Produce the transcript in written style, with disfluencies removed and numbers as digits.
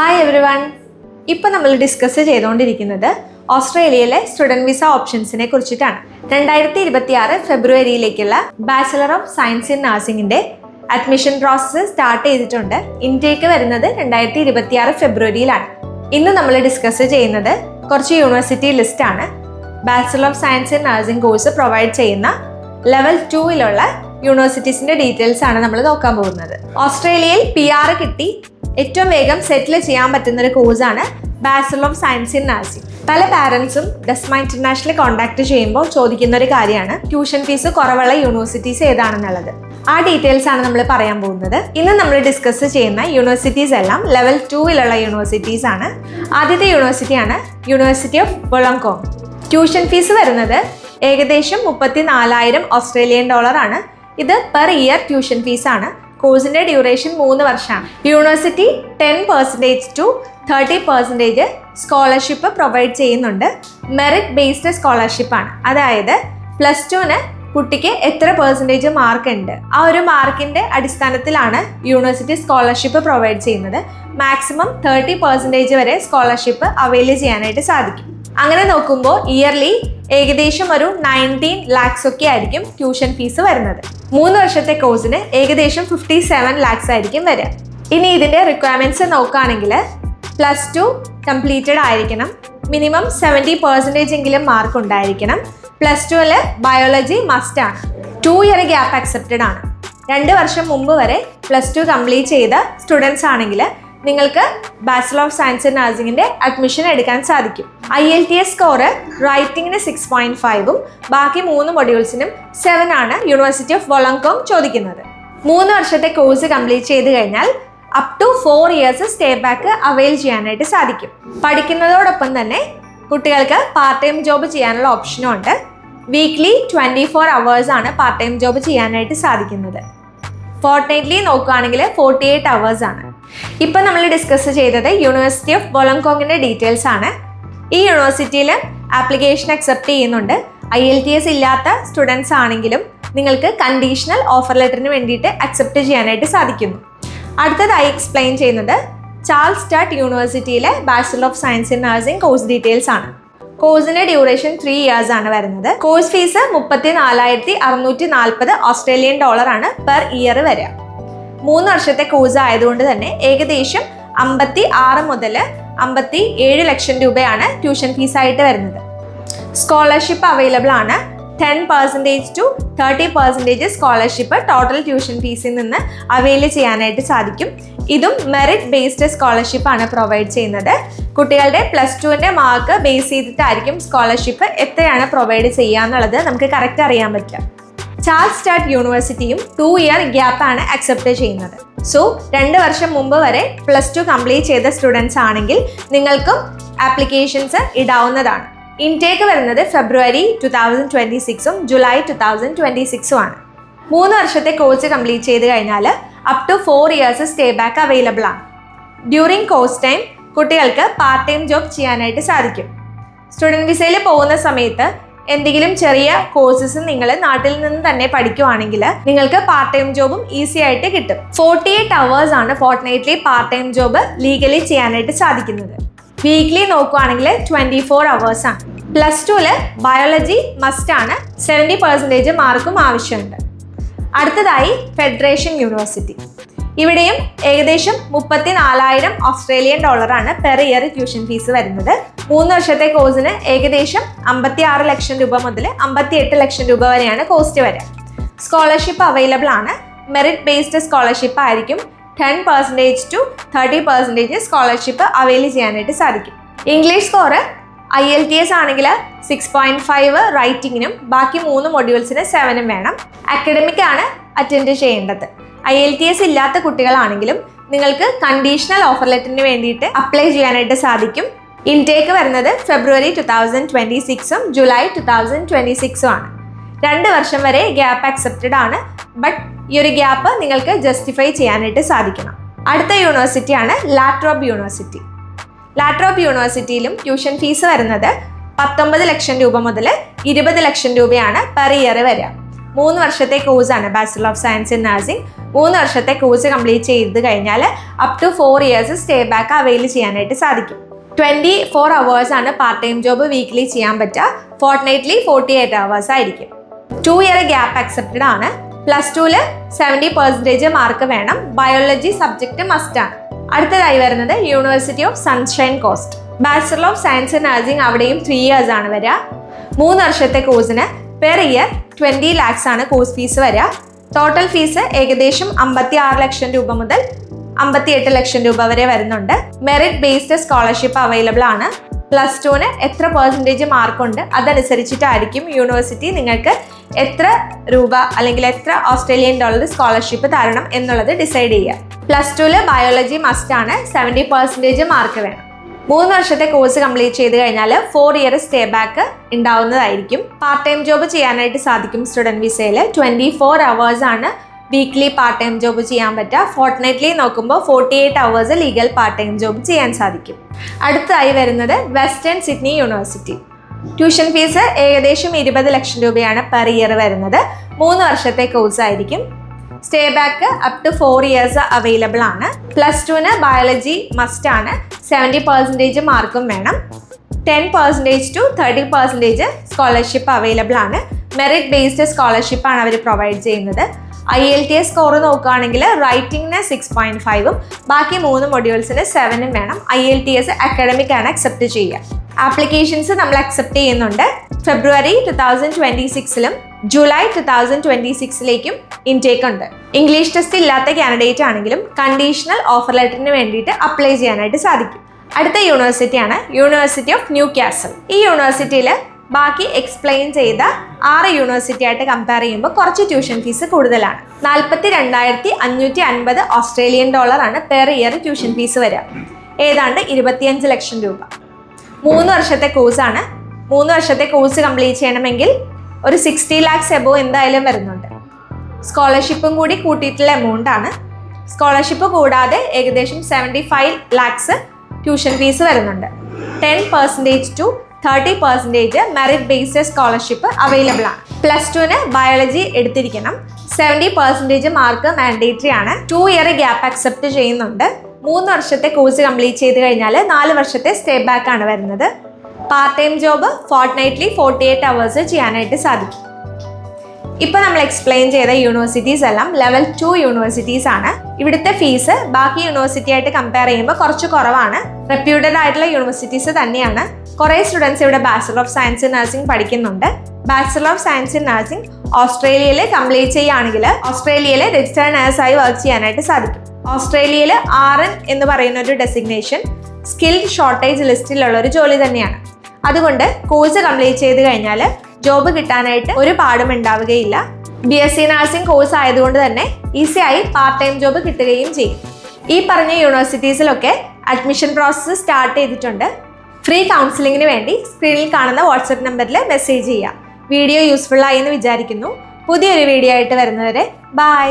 Hi everyone. ഇപ്പോൾ നമ്മൾ discuss ചെയ്തുകൊണ്ടിരിക്കുന്നത് ഓസ്ട്രേലിയയിലെ സ്റ്റുഡൻറ് വിസ ഓപ്ഷൻസിനെ കുറിച്ചിട്ടാണ്. 2026 ഫെബ്രുവരിയിലേക്കുള്ള ബാച്ചലർ ഓഫ് സയൻസ് ഇൻ നഴ്സിംഗിൻ്റെ അഡ്മിഷൻ പ്രോസസ്സ് സ്റ്റാർട്ട് ചെയ്തിട്ടുണ്ട്. ഇൻടേക്ക് വരുന്നത് 2026 ഫെബ്രുവരിയിലാണ്. ഇന്ന് നമ്മൾ ഡിസ്കസ് ചെയ്യുന്നത് കുറച്ച് യൂണിവേഴ്സിറ്റി ലിസ്റ്റാണ്. Bachelor of science in nursing course provide ചെയ്യുന്ന ലെവൽ 2-ലുള്ള യൂണിവേഴ്സിറ്റീസിൻ്റെ ഡീറ്റെയിൽസ് ആണ് നമ്മൾ നോക്കാൻ പോകുന്നത്. ഓസ്ട്രേലിയയിൽ PR കിട്ടി ഏറ്റവും വേഗം സെറ്റിൽ ചെയ്യാൻ പറ്റുന്ന ഒരു കോഴ്സാണ് bachelor of science in nursing. പല പാരൻസും ഡെസ്മ ഇന്റർനാഷണൽ കോൺടാക്ട് ചെയ്യുമ്പോൾ ചോദിക്കുന്ന ഒരു കാര്യമാണ് ട്യൂഷൻ ഫീസ് കുറവുള്ള യൂണിവേഴ്സിറ്റീസ് ഏതാണെന്നുള്ളത്. ആ ഡീറ്റെയിൽസ് ആണ് നമ്മൾ പറയാൻ പോകുന്നത്. ഇന്ന് നമ്മൾ ഡിസ്കസ് ചെയ്യുന്ന യൂണിവേഴ്സിറ്റീസ് എല്ലാം ലെവൽ 2-ലുള്ള യൂണിവേഴ്സിറ്റീസ് ആണ്. ആദ്യത്തെ യൂണിവേഴ്സിറ്റിയാണ് യൂണിവേഴ്സിറ്റി ഓഫ് വൊളോങ്കോങ്. ട്യൂഷൻ ഫീസ് വരുന്നത് ഏകദേശം 34,000 ഓസ്ട്രേലിയൻ ഡോളർ ആണ്. ഇത് പെർ ഇയർ ട്യൂഷൻ ഫീസ് ആണ്. കോഴ്സിന്റെ ഡ്യൂറേഷൻ 3 വർഷമാണ്. യൂണിവേഴ്സിറ്റി 10% to 30% സ്കോളർഷിപ്പ് പ്രൊവൈഡ് ചെയ്യുന്നുണ്ട്. മെറിറ്റ് ബേസ്ഡ് സ്കോളർഷിപ്പ് ആണ്. അതായത് +2-ന് കുട്ടിക്ക് എത്ര പെർസെൻറ്റേജ് മാർക്ക് ഉണ്ട്, ആ ഒരു മാർക്കിന്റെ അടിസ്ഥാനത്തിലാണ് യൂണിവേഴ്സിറ്റി സ്കോളർഷിപ്പ് പ്രൊവൈഡ് ചെയ്യുന്നത്. മാക്സിമം 30% വരെ സ്കോളർഷിപ്പ് അവൈൽ ചെയ്യാനായിട്ട് സാധിക്കും. അങ്ങനെ നോക്കുമ്പോൾ ഇയർലി ഏകദേശം ഒരു 19 lakhs ഒക്കെ ആയിരിക്കും ട്യൂഷൻ ഫീസ് വരുന്നത്. 3 വർഷത്തെ കോഴ്സിന് ഏകദേശം 57 lakhs ആയിരിക്കും വരിക. ഇനി ഇതിന്റെ റിക്വയർമെന്റ്സ് നോക്കുകയാണെങ്കിൽ +2 കംപ്ലീറ്റഡ് ആയിരിക്കണം, മിനിമം 70% എങ്കിലും മാർക്ക് ഉണ്ടായിരിക്കണം. +2-ല് ബയോളജി മസ്റ്റ് ആണ്. 2 year ഗ്യാപ്പ് അക്സെപ്റ്റഡ് ആണ്. 2 വർഷം മുമ്പ് വരെ +2 കംപ്ലീറ്റ് ചെയ്ത സ്റ്റുഡൻസ് ആണെങ്കിൽ നിങ്ങൾക്ക് ബാച്ചലർ ഓഫ് സയൻസ് ഇൻ നഴ്സിംഗിന്റെ അഡ്മിഷൻ എടുക്കാൻ സാധിക്കും. IELTS സ്കോർ റൈറ്റിംഗിന് 6.5-ഉം ബാക്കി 3 മൊഡ്യൂൾസിനും 7 ആണ് യൂണിവേഴ്സിറ്റി ഓഫ് വൊളോങ്കോങ് ചോദിക്കുന്നത്. 3 വർഷത്തെ കോഴ്സ് കംപ്ലീറ്റ് ചെയ്ത് കഴിഞ്ഞാൽ up to 4 years stay back avail ചെയ്യാനായിട്ട് സാധിക്കും. പഠിക്കുന്നതോടൊപ്പം തന്നെ കുട്ടികൾക്ക് പാർട്ട് ടൈം ജോബ് ചെയ്യാനുള്ള ഓപ്ഷനും ഉണ്ട്. വീക്ക്ലി 24 hours ആണ് പാർട്ട് ടൈം ജോബ് ചെയ്യാനായിട്ട് സാധിക്കുന്നത്. ഫോർട്ട്നൈറ്റ്ലി നോക്കുകയാണെങ്കിൽ 48 hours ആണ്. ഇപ്പം നമ്മൾ ഡിസ്കസ് ചെയ്തത് യൂണിവേഴ്സിറ്റി ഓഫ് വൊളോങ്കോങ്ങിൻ്റെ ഡീറ്റെയിൽസ് ആണ്. ഈ യൂണിവേഴ്സിറ്റിയിൽ ആപ്ലിക്കേഷൻ അക്സെപ്റ്റ് ചെയ്യുന്നുണ്ട്. IELTS ഇല്ലാത്ത സ്റ്റുഡൻസ് ആണെങ്കിലും നിങ്ങൾക്ക് കണ്ടീഷണൽ ഓഫർ ലെറ്ററിന് വേണ്ടിയിട്ട് അക്സെപ്റ്റ് ചെയ്യാനായിട്ട് സാധിക്കുന്നു. അടുത്തതായി എക്സ്പ്ലെയിൻ ചെയ്യുന്നത് ചാൾസ് സ്റ്റാർട്ട് യൂണിവേഴ്സിറ്റിയിലെ bachelor of science in nursing course details ആണ്. കോഴ്സിന്റെ ഡ്യൂറേഷൻ 3 years ആണ് വരുന്നത്. കോഴ്സ് ഫീസ് 34,640 ഓസ്ട്രേലിയൻ ഡോളർ ആണ് പെർ ഇയർ വരിക. 3 വർഷത്തെ കോഴ്സ് ആയതുകൊണ്ട് തന്നെ ഏകദേശം 56 മുതൽ 57 ലക്ഷം രൂപയാണ് ട്യൂഷൻ ഫീസായിട്ട് വരുന്നത്. സ്കോളർഷിപ്പ് അവൈലബിൾ ആണ്. 10% to 30% സ്കോളർഷിപ്പ് ടോട്ടൽ ട്യൂഷൻ ഫീസിൽ നിന്ന് അവൈൽ ചെയ്യാനായിട്ട് സാധിക്കും. ഇതും മെറിറ്റ് ബേസ്ഡ് സ്കോളർഷിപ്പ് ആണ് പ്രൊവൈഡ് ചെയ്യുന്നത്. കുട്ടികളുടെ +2-ന്റെ മാർക്ക് ബേസ് ചെയ്തിട്ടായിരിക്കും സ്കോളർഷിപ്പ് എത്രയാണ് പ്രൊവൈഡ് ചെയ്യുക എന്നുള്ളത് നമുക്ക് കറക്റ്റ് അറിയാൻ പറ്റുക. ചാൾസ് സ്റ്റാർട്ട് യൂണിവേഴ്സിറ്റിയും 2 year ഗ്യാപ്പ് ആണ് അക്സെപ്റ്റ് ചെയ്യുന്നത്. സോ 2 വർഷം മുമ്പ് വരെ +2 കംപ്ലീറ്റ് ചെയ്ത സ്റ്റുഡൻസ് ആണെങ്കിൽ നിങ്ങൾക്കും ആപ്ലിക്കേഷൻസ് ഇടാവുന്നതാണ്. ഇൻടേക്ക് വരുന്നത് ഫെബ്രുവരി 2026-ഉം ജൂലൈ 2026-ഉം ആണ്. 3 വർഷത്തെ കോഴ്സ് കംപ്ലീറ്റ് ചെയ്ത് കഴിഞ്ഞാൽ up to 4 years stay back available ആണ്. ഡ്യൂറിങ് കോഴ്സ് ടൈം കുട്ടികൾക്ക് പാർട്ട് ടൈം ജോബ് ചെയ്യാനായിട്ട് സാധിക്കും. സ്റ്റുഡൻറ് വിസയിൽ പോകുന്ന സമയത്ത് എന്തെങ്കിലും ചെറിയ കോഴ്സസ് നിങ്ങൾ നാട്ടിൽ നിന്ന് തന്നെ പഠിക്കുവാണെങ്കിൽ നിങ്ങൾക്ക് പാർട്ട് ടൈം ജോബും ഈസി ആയിട്ട് കിട്ടും. 48 hours ആണ് ഫോർട്ട്നൈറ്റ്ലി പാർട്ട് ടൈം ജോബ് ലീഗലി ചെയ്യാനായിട്ട് സാധിക്കുന്നത്. വീക്ക്ലി നോക്കുവാണെങ്കിൽ 24 hours ആണ്. +2-ല് ബയോളജി മസ്റ്റ് ആണ്. 70% മാർക്കും ആവശ്യമുണ്ട്. അടുത്തതായി ഫെഡറേഷൻ യൂണിവേഴ്സിറ്റി. ഇവിടെയും ഏകദേശം 34,000 ഓസ്ട്രേലിയൻ ഡോളർ ആണ് പെർ ഇയർ ട്യൂഷൻ ഫീസ് വരുന്നത്. 3 വർഷത്തെ കോഴ്സിന് ഏകദേശം 56 ലക്ഷം രൂപ മുതൽ 58 ലക്ഷം രൂപ വരെയാണ് കോസ്റ്റ് വരിക. സ്കോളർഷിപ്പ് അവൈലബിൾ ആണ്. മെറിറ്റ് ബേസ്ഡ് സ്കോളർഷിപ്പ് ആയിരിക്കും. 10% to 30% സ്കോളർഷിപ്പ് അവൈൽ ചെയ്യാനായിട്ട് സാധിക്കും. ഇംഗ്ലീഷ് സ്കോർ IELTS ആണെങ്കിൽ 6.5 റൈറ്റിങ്ങിനും ബാക്കി 3 മൊഡ്യൂൾസിന് 7 വേണം. അക്കാഡമിക് ആണ് അറ്റൻഡ് ചെയ്യേണ്ടത്. IELTS ഇല്ലാത്ത കുട്ടികളാണെങ്കിലും നിങ്ങൾക്ക് കണ്ടീഷണൽ ഓഫർ ലെറ്ററിന് വേണ്ടിയിട്ട് അപ്ലൈ ചെയ്യാനായിട്ട് സാധിക്കും. ഇൻടേക്ക് വരുന്നത് ഫെബ്രുവരി 2026-ഉം ജൂലൈ 2026-ഉം ആണ്. 2 വർഷം വരെ ഗ്യാപ്പ് അക്സെപ്റ്റഡ് ആണ്. ബട്ട് ഈ ഒരു ഗ്യാപ്പ് നിങ്ങൾക്ക് ജസ്റ്റിഫൈ ചെയ്യാനായിട്ട് സാധിക്കണം. അടുത്ത യൂണിവേഴ്സിറ്റിയാണ് ലാട്രോബ് യൂണിവേഴ്സിറ്റി. ലാട്രോബ് യൂണിവേഴ്സിറ്റിയിലും ട്യൂഷൻ ഫീസ് വരുന്നത് 19 ലക്ഷം രൂപ മുതൽ 20 ലക്ഷം രൂപയാണ് പെർ ഇയർ വരിക. 3 വർഷത്തെ കോഴ്സാണ് bachelor of science in nursing. 3 വർഷത്തെ കോഴ്സ് കംപ്ലീറ്റ് ചെയ്ത് കഴിഞ്ഞാൽ up to 4 years stay back avail ചെയ്യാനായിട്ട് സാധിക്കും. 24 hours ആണ് പാർട്ട് ടൈം ജോബ് വീക്ക്ലി ചെയ്യാൻ പറ്റുക. ഫോർട്ട്നൈറ്റ്ലി 48 hours ആയിരിക്കും. 2 ഇയർ ഗ്യാപ്പ് അക്സെപ്റ്റഡ് ആണ്. +2 70% മാർക്ക് വേണം. ബയോളജി സബ്ജക്ട് മസ്റ്റ് ആണ്. അടുത്തതായി വരുന്നത് university of sunshine cost. Bachelor of science in nursing അവിടെയും 3 years ആണ് വരിക. 3 വർഷത്തെ കോഴ്സിന് പെർ ഇയർ 20 lakhs ആണ് കോഴ്സ് ഫീസ് വരിക. ടോട്ടൽ ഫീസ് ഏകദേശം 56 ലക്ഷം രൂപ മുതൽ 58 ലക്ഷം രൂപ വരെ വരുന്നുണ്ട്. മെറിറ്റ് ബേസ്ഡ് സ്കോളർഷിപ്പ് അവൈലബിൾ ആണ്. +2 എത്ര പെർസെൻറ്റേജ് മാർക്കുണ്ട് അതനുസരിച്ചിട്ടായിരിക്കും യൂണിവേഴ്സിറ്റി നിങ്ങൾക്ക് എത്ര രൂപ അല്ലെങ്കിൽ എത്ര ഓസ്ട്രേലിയൻ ഡോളർ സ്കോളർഷിപ്പ് തരണം എന്നുള്ളത് ഡിസൈഡ് ചെയ്യുക. +2 ബയോളജി മസ്റ്റ് ആണ്. 70% മാർക്ക് വേണം. 3 വർഷത്തെ കോഴ്സ് കംപ്ലീറ്റ് ചെയ്ത് കഴിഞ്ഞാൽ 4 ഇയർ സ്റ്റേ ബാക്ക് ഉണ്ടാവുന്നതായിരിക്കും. പാർട്ട് ടൈം ജോബ് ചെയ്യാനായിട്ട് സാധിക്കും. സ്റ്റുഡൻറ് വിസയിൽ 24 hours ആണ് വീക്ക്ലി പാർട്ട് ടൈം ജോബ് ചെയ്യാൻ പറ്റുക. ഫോർട്ട്നൈറ്റ്ലി നോക്കുമ്പോൾ 48 hours legal part time job ചെയ്യാൻ സാധിക്കും. അടുത്തതായി വരുന്നത് western Sydney university. Tuition fees ഏകദേശം 20 ലക്ഷം രൂപയാണ് പെർ ഇയർ വരുന്നത്. 3 വർഷത്തെ കോഴ്സ് ആയിരിക്കും. Stay back up to 4 years available ആണ്. +2 ബയോളജി മസ്റ്റ് ആണ്. 70% മാർക്കും വേണം. 10% to 30% സ്കോളർഷിപ്പ് അവൈലബിൾ ആണ്. മെറിറ്റ് ബേസ്ഡ് സ്കോളർഷിപ്പ് ആണ് അവർ പ്രൊവൈഡ് ചെയ്യുന്നത്. IELTS സ്കോർ നോക്കുകയാണെങ്കിൽ റൈറ്റിംഗിന് 6.5 ബാക്കി 3 മൊഡ്യൂൾസിന് 7 വേണം. IELTS അക്കാഡമിക് ആണ് അക്സെപ്റ്റ് ചെയ്യുക. ആപ്ലിക്കേഷൻസ് നമ്മൾ അക്സെപ്റ്റ് ചെയ്യുന്നുണ്ട്. ഫെബ്രുവരി 2026 ജൂലൈ 2026 ഇൻടേക്ക് ഉണ്ട്. ഇംഗ്ലീഷ് ടെസ്റ്റ് ഇല്ലാത്ത കാൻഡിഡേറ്റ് ആണെങ്കിലും കണ്ടീഷണൽ ഓഫർ ലെറ്ററിന് വേണ്ടിയിട്ട് അപ്ലൈ ചെയ്യാനായിട്ട് സാധിക്കും. അടുത്ത യൂണിവേഴ്സിറ്റിയാണ് യൂണിവേഴ്സിറ്റി ഓഫ് ന്യൂ കാസൽ. ഈ യൂണിവേഴ്സിറ്റിയിൽ ബാക്കി എക്സ്പ്ലെയിൻ ചെയ്ത 6 യൂണിവേഴ്സിറ്റി ആയിട്ട് കമ്പയർ ചെയ്യുമ്പോൾ കുറച്ച് ട്യൂഷൻ ഫീസ് കൂടുതലാണ്. 42,550 ഓസ്ട്രേലിയൻ ഡോളർ ആണ് പെർ ഇയർ ട്യൂഷൻ ഫീസ് വരിക. ഏതാണ്ട് 25 ലക്ഷം രൂപ. 3 വർഷത്തെ കോഴ്സാണ്. 3 വർഷത്തെ കോഴ്സ് കംപ്ലീറ്റ് ചെയ്യണമെങ്കിൽ ഒരു 60 lakhs എബോവ് എന്തായാലും വരുന്നുണ്ട്. സ്കോളർഷിപ്പും കൂടി കൂട്ടിയിട്ടുള്ള എമൗണ്ട് ആണ്. സ്കോളർഷിപ്പ് കൂടാതെ ഏകദേശം 75 lakhs ട്യൂഷൻ ഫീസ് വരുന്നുണ്ട്. 10% to 30% merit based scholarship available ആണ്. +2 ബയോളജി എടുത്തിരിക്കണം. 70% മാർക്ക് മാൻഡേറ്ററി ആണ്. 2 ഇയർ ഗ്യാപ്പ് അക്സെപ്റ്റ് ചെയ്യുന്നുണ്ട്. 3 വർഷത്തെ കോഴ്സ് കംപ്ലീറ്റ് ചെയ്ത് കഴിഞ്ഞാൽ 4 വർഷത്തെ സ്റ്റേ ബാക്ക് ആണ് വരുന്നത്. പാർട്ട് ടൈം ജോബ് ഫോർട്ട്നൈറ്റ്ലി 48 hours ചെയ്യാനായിട്ട് സാധിക്കും. ഇപ്പം നമ്മൾ എക്സ്പ്ലെയിൻ ചെയ്ത യൂണിവേഴ്സിറ്റീസ് എല്ലാം ലെവൽ 2 യൂണിവേഴ്സിറ്റീസ് ആണ്. ഇവിടുത്തെ ഫീസ് ബാക്കി യൂണിവേഴ്സിറ്റി ആയിട്ട് കമ്പയർ ചെയ്യുമ്പോൾ കുറച്ച് കുറവാണ്. റെപ്യൂട്ടഡ് ആയിട്ടുള്ള യൂണിവേഴ്സിറ്റീസ് തന്നെയാണ്. കുറേ സ്റ്റുഡൻസ് ഇവിടെ bachelor of science in nursing പഠിക്കുന്നുണ്ട്. Bachelor of science in nursing ഓസ്ട്രേലിയയിൽ കംപ്ലീറ്റ് ചെയ്യുകയാണെങ്കിൽ ഓസ്ട്രേലിയയിൽ രജിസ്റ്റേർഡ് നഴ്സായി വർക്ക് ചെയ്യാനായിട്ട് സാധിക്കും. ഓസ്ട്രേലിയയിൽ RN എന്ന് പറയുന്ന ഒരു ഡെസിഗ്നേഷൻ സ്കിൽഡ് ഷോർട്ടേജ് ലിസ്റ്റിലുള്ള ഒരു ജോലി തന്നെയാണ്. അതുകൊണ്ട് കോഴ്സ് കംപ്ലീറ്റ് ചെയ്ത് കഴിഞ്ഞാൽ ജോബ് കിട്ടാനായിട്ട് ഒരു പാടും ഉണ്ടാവുകയില്ല. BSc നഴ്സിംഗ് കോഴ്സ് ആയതുകൊണ്ട് തന്നെ ഈസിയായി പാർട്ട് ടൈം ജോബ് കിട്ടുകയും ചെയ്യും. ഈ പറഞ്ഞ യൂണിവേഴ്സിറ്റീസിലൊക്കെ അഡ്മിഷൻ പ്രോസസ്സ് സ്റ്റാർട്ട് ചെയ്തിട്ടുണ്ട്. ഫ്രീ കൗൺസിലിങ്ങിന് വേണ്ടി സ്ക്രീനിൽ കാണുന്ന വാട്സപ്പ് നമ്പറിൽ മെസ്സേജ് ചെയ്യുക. വീഡിയോ യൂസ്ഫുൾ ആയി എന്ന് വിചാരിക്കുന്നു. പുതിയൊരു വീഡിയോ ആയിട്ട് വരുന്നവരെ ബൈ.